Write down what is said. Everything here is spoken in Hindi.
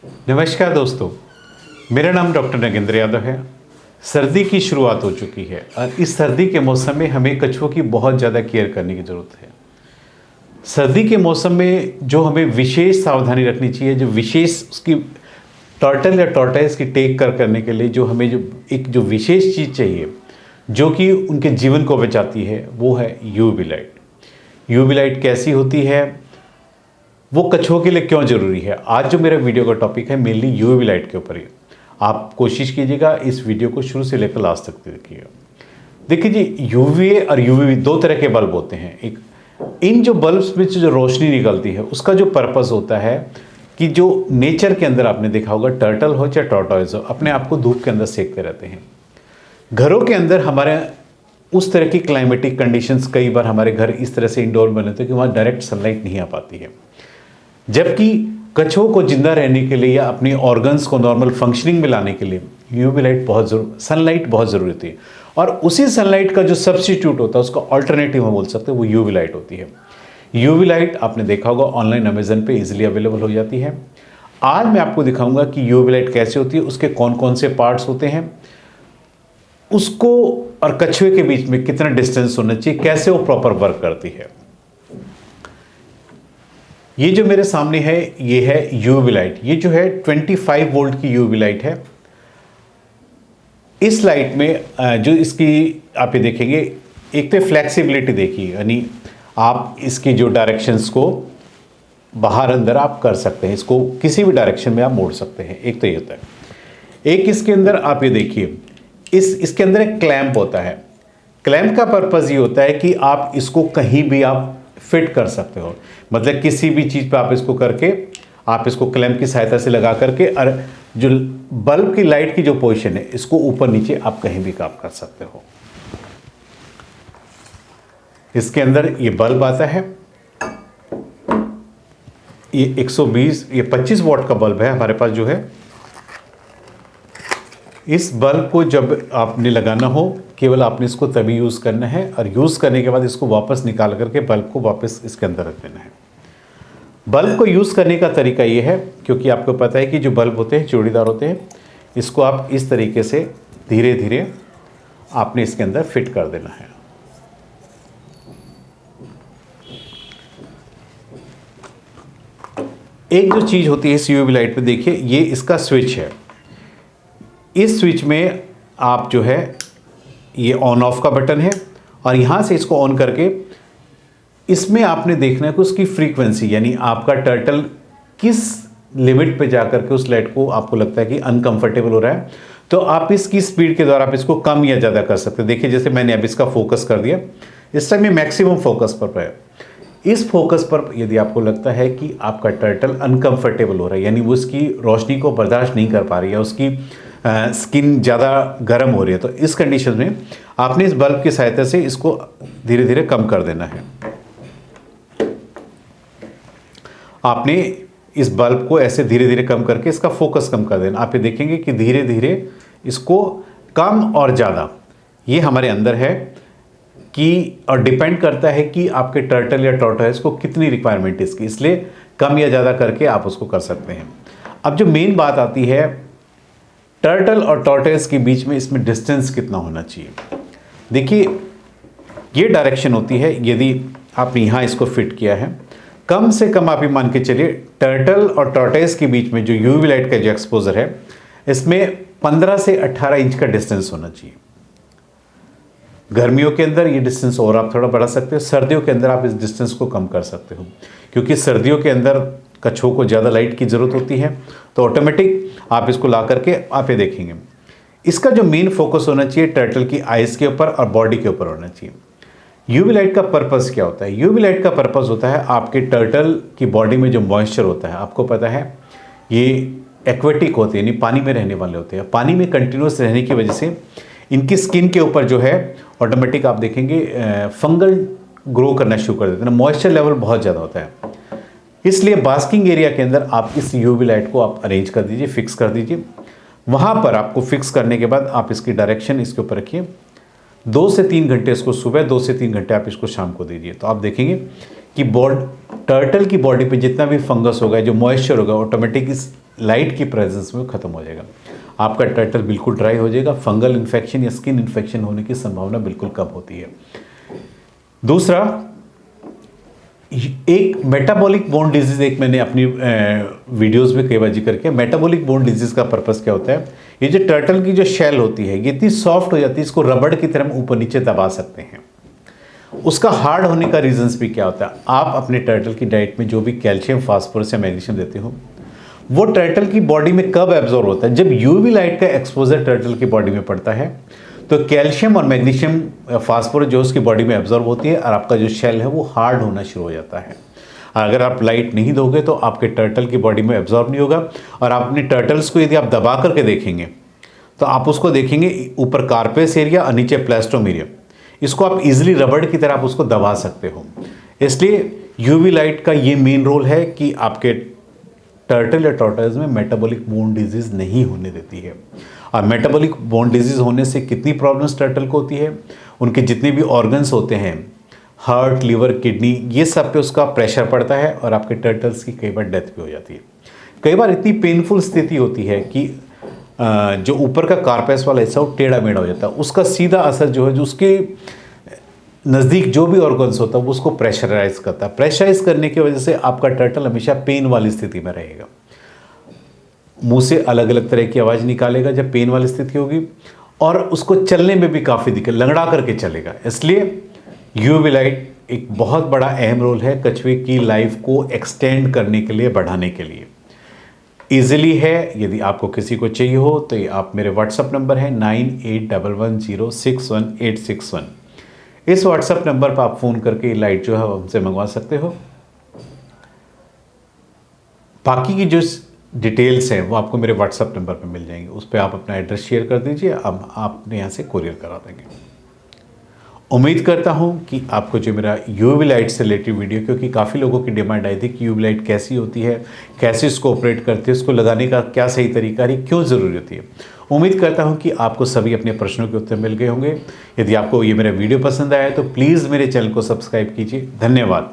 नमस्कार दोस्तों, मेरा नाम डॉक्टर नगेंद्र यादव है। सर्दी की शुरुआत हो चुकी है और इस सर्दी के मौसम में हमें कछुओं की बहुत ज़्यादा केयर करने की ज़रूरत है। सर्दी के मौसम में जो हमें विशेष सावधानी रखनी चाहिए, जो विशेष उसकी टर्टल या टॉर्टोइस की टेक कर करने के लिए जो हमें जो विशेष चीज़ चाहिए जो कि उनके जीवन को बचाती है, वो है यूवी लाइट। यूवी लाइट कैसी होती है, वो कछुओं के लिए क्यों ज़रूरी है। आज जो मेरा वीडियो का टॉपिक है मेनली यूवी लाइट के ऊपर ही। आप कोशिश कीजिएगा इस वीडियो को शुरू से लेकर लास्ट तक देखिएगा। देखिए जी, यूवीए और यूवीबी दो तरह के बल्ब होते हैं। एक इन जो बल्ब्स में जो रोशनी निकलती है उसका जो पर्पस होता है कि जो नेचर के अंदर आपने देखा होगा, टर्टल हो चाहे टॉर्टोइज हो, अपने आप को धूप के अंदर सेकते रहते हैं। घरों के अंदर हमारे उस तरह की क्लाइमेटिक कंडीशंस, कई बार हमारे घर इस तरह से इंडोर बने होते हैं कि वहाँ डायरेक्ट सनलाइट नहीं आ पाती है, जबकि कछुओं को जिंदा रहने के लिए या अपने ऑर्गन्स को नॉर्मल फंक्शनिंग में लाने के लिए यूवी लाइट सनलाइट बहुत ज़रूरी होती है। और उसी सनलाइट का जो सब्स्टिट्यूट होता है, उसका ऑल्टरनेटिव हम बोल सकते हैं, वो यूवी लाइट होती है। यूवी लाइट आपने देखा होगा ऑनलाइन अमेजन पे इजीली अवेलेबल हो जाती है। आज मैं आपको दिखाऊंगा कि यूवी लाइट कैसे होती है, उसके कौन कौन से पार्ट्स होते हैं, उसको और कछुए के बीच में कितना डिस्टेंस होना चाहिए, कैसे वो प्रॉपर वर्क करती है। ये जो मेरे सामने है ये है यूवी लाइट। ये जो है 25 वोल्ट की यूवी लाइट है। इस लाइट में जो इसकी आप ये देखेंगे, एक तो फ्लेक्सिबिलिटी देखिए, यानी आप इसकी जो डायरेक्शंस को बाहर अंदर आप कर सकते हैं, इसको किसी भी डायरेक्शन में आप मोड़ सकते हैं। एक तो ये होता है। एक इसके अंदर आप ये देखिए, इसके अंदर एक क्लैंप होता है। क्लैंप का पर्पज़ ये होता है कि आप इसको कहीं भी आप फिट कर सकते हो, मतलब किसी भी चीज़ पे आप इसको करके आप इसको क्लैंप की सहायता से लगा करके, और जो बल्ब की लाइट की जो पोजीशन है, इसको ऊपर नीचे आप कहीं भी काम कर सकते हो। इसके अंदर ये बल्ब आता है, ये 120 ये 25 वॉट का बल्ब है हमारे पास जो है। इस बल्ब को जब आपने लगाना हो, केवल आपने इसको तभी यूज़ करना है, और यूज़ करने के बाद इसको वापस निकाल करके बल्ब को वापस इसके अंदर रख देना है। बल्ब को यूज़ करने का तरीका ये है, क्योंकि आपको पता है कि जो बल्ब होते हैं जोड़ीदार होते हैं, इसको आप इस तरीके से धीरे धीरे आपने इसके अंदर फिट कर देना है। एक जो चीज़ होती है इस यूवी लाइट पे, देखिए ये इसका स्विच है। इस स्विच में आप जो है ये ऑन ऑफ का बटन है, और यहाँ से इसको ऑन करके इसमें आपने देखना है कि उसकी फ्रीक्वेंसी, यानी आपका टर्टल किस लिमिट पे जाकर के उस लाइट को आपको लगता है कि अनकंफर्टेबल हो रहा है, तो आप इसकी स्पीड के द्वारा आप इसको कम या ज़्यादा कर सकते हैं। देखिए जैसे मैंने अब इसका फोकस कर दिया, इस टाइम ये मैक्सिमम फोकस पर है। इस फोकस पर यदि आपको लगता है कि आपका टर्टल अनकंफर्टेबल हो रहा है, यानी वो उसकी रोशनी को बर्दाश्त नहीं कर पा रही है, उसकी स्किन ज़्यादा गर्म हो रही है, तो इस कंडीशन में आपने इस बल्ब की सहायता से इसको धीरे धीरे कम कर देना है। आपने इस बल्ब को ऐसे धीरे धीरे कम करके इसका फोकस कम कर देना। आप ये देखेंगे कि धीरे धीरे इसको कम और ज़्यादा ये हमारे अंदर है कि, और डिपेंड करता है कि आपके टर्टल या टॉर्टोइज को कितनी रिक्वायरमेंट है इसकी, इसलिए कम या ज़्यादा करके आप उसको कर सकते हैं। अब जो मेन बात आती है टर्टल और टॉर्टोइज के बीच में, इसमें डिस्टेंस कितना होना चाहिए। देखिए ये डायरेक्शन होती है, यदि आपने यहाँ इसको फिट किया है, कम से कम आप ये मान के चलिए टर्टल और टॉर्टोइज के बीच में जो यूवी लाइट का जो एक्सपोजर है, इसमें 15 से 18 इंच का डिस्टेंस होना चाहिए। गर्मियों के अंदर ये डिस्टेंस और आप थोड़ा बढ़ा सकते हो, सर्दियों के अंदर आप इस डिस्टेंस को कम कर सकते हो, क्योंकि सर्दियों के अंदर कछुओं को ज़्यादा लाइट की ज़रूरत होती है, तो ऑटोमेटिक आप इसको ला करके आप ये देखेंगे। इसका जो मेन फोकस होना चाहिए टर्टल की आइज़ के ऊपर और बॉडी के ऊपर होना चाहिए। यूवी लाइट का पर्पस क्या होता है? यूवी लाइट का पर्पस होता है आपके टर्टल की बॉडी में जो मॉइस्चर होता है, आपको पता है ये एक्वेटिक होते हैं, यानी पानी में रहने वाले होते हैं। पानी में कंटिन्यूस रहने की वजह से इनकी स्किन के ऊपर जो है ऑटोमेटिक आप देखेंगे फंगल ग्रो करना शुरू कर देते हैं, मॉइस्चर लेवल बहुत ज़्यादा होता है। इसलिए बास्किंग एरिया के अंदर आप इस यूवी लाइट को आप अरेंज कर दीजिए, फिक्स कर दीजिए। वहाँ पर आपको फिक्स करने के बाद आप इसकी डायरेक्शन इसके ऊपर रखिए। 2 से 3 घंटे इसको सुबह, 2 से 3 घंटे आप इसको शाम को दीजिए, तो आप देखेंगे कि टर्टल की बॉडी पे जितना भी फंगस होगा, जो मॉइस्चर होगा, ऑटोमेटिक इस लाइट की प्रेजेंस में वो खत्म हो जाएगा। आपका टर्टल बिल्कुल ड्राई हो जाएगा, फंगल इन्फेक्शन या स्किन इन्फेक्शन होने की संभावना बिल्कुल कम होती है। दूसरा, एक मेटाबॉलिक बोन डिजीज, एक मैंने अपनी वीडियोस में कई बार जिक्र किया। मेटाबॉलिक बोन डिजीज का पर्पस क्या होता है, ये जो टर्टल की जो शेल होती है ये इतनी सॉफ्ट हो जाती है, इसको रबड़ की तरह ऊपर नीचे दबा सकते हैं। उसका हार्ड होने का रीजंस भी क्या होता है, आप अपने टर्टल की डाइट में जो भी कैल्शियम, फास्फोरस या मैग्नीशियम देते हो वो टर्टल की बॉडी में कब एब्जॉर्ब होता है, जब यूवी लाइट का एक्सपोजर टर्टल की बॉडी में पड़ता है तो कैल्शियम और मैग्नीशियम, फास्फोरस जो उसकी बॉडी में एब्जॉर्ब होती है और आपका जो शेल है वो हार्ड होना शुरू हो जाता है। अगर आप लाइट नहीं दोगे तो आपके टर्टल की बॉडी में एब्जॉर्ब नहीं होगा। और आप अपने टर्टल्स को यदि आप दबा करके देखेंगे तो आप उसको देखेंगे ऊपर कार्पेस एरिया और नीचे प्लास्टोम एरिया, इसको आप इजीली रबड़ की तरह आप उसको दबा सकते हो। इसलिए यूवी लाइट का ये मेन रोल है कि आपके टर्टल या टॉर्टोइज में मेटाबॉलिक बोन डिजीज नहीं होने देती है। और मेटाबॉलिक बोन डिजीज होने से कितनी प्रॉब्लम्स टर्टल को होती है, उनके जितने भी ऑर्गन्स होते हैं, हार्ट, लिवर, किडनी, ये सब पे उसका प्रेशर पड़ता है और आपके टर्टल्स की कई बार डेथ भी हो जाती है। कई बार इतनी पेनफुल स्थिति होती है कि जो ऊपर का कार्पेस वाला हिस्सा वो टेढ़ा मेढ़ा हो जाता है, उसका सीधा असर जो है, जो उसके नज़दीक जो भी ऑर्गन्स होता है वो उसको प्रेशराइज करता है। प्रेशराइज करने की वजह से आपका टर्टल हमेशा पेन वाली स्थिति में रहेगा, मुंह से अलग अलग तरह की आवाज़ निकालेगा जब पेन वाली स्थिति होगी, और उसको चलने में भी काफ़ी दिक्कत, लंगड़ा करके चलेगा। इसलिए यूवी लाइट एक बहुत बड़ा अहम रोल है कछुए की लाइफ को एक्सटेंड करने के लिए, बढ़ाने के लिए। ईजिली है, यदि आपको किसी को चाहिए हो तो ये आप मेरे व्हाट्सअप नंबर है 9811061861, इस व्हाट्सअप नंबर पर आप फ़ोन करके लाइट जो है हमसे मंगवा सकते हो। बाकी की जो डिटेल्स हैं वो आपको मेरे व्हाट्सअप नंबर पर मिल जाएंगे, उस पर आप अपना एड्रेस शेयर कर दीजिए, अब आपने यहाँ से कोरियर करा देंगे। उम्मीद करता हूँ कि आपको जो मेरा यूवी लाइट से रिलेटेड वीडियो, क्योंकि काफ़ी लोगों की डिमांड आई थी कि यूवी लाइट कैसी होती है, कैसे इसको ऑपरेट करती है, इसको लगाने का क्या सही तरीका है, क्यों ज़रूरी होती है। उम्मीद करता हूँ कि आपको सभी अपने प्रश्नों के उत्तर मिल गए होंगे। यदि आपको ये मेरा वीडियो पसंद आया तो प्लीज़ मेरे चैनल को सब्सक्राइब कीजिए। धन्यवाद।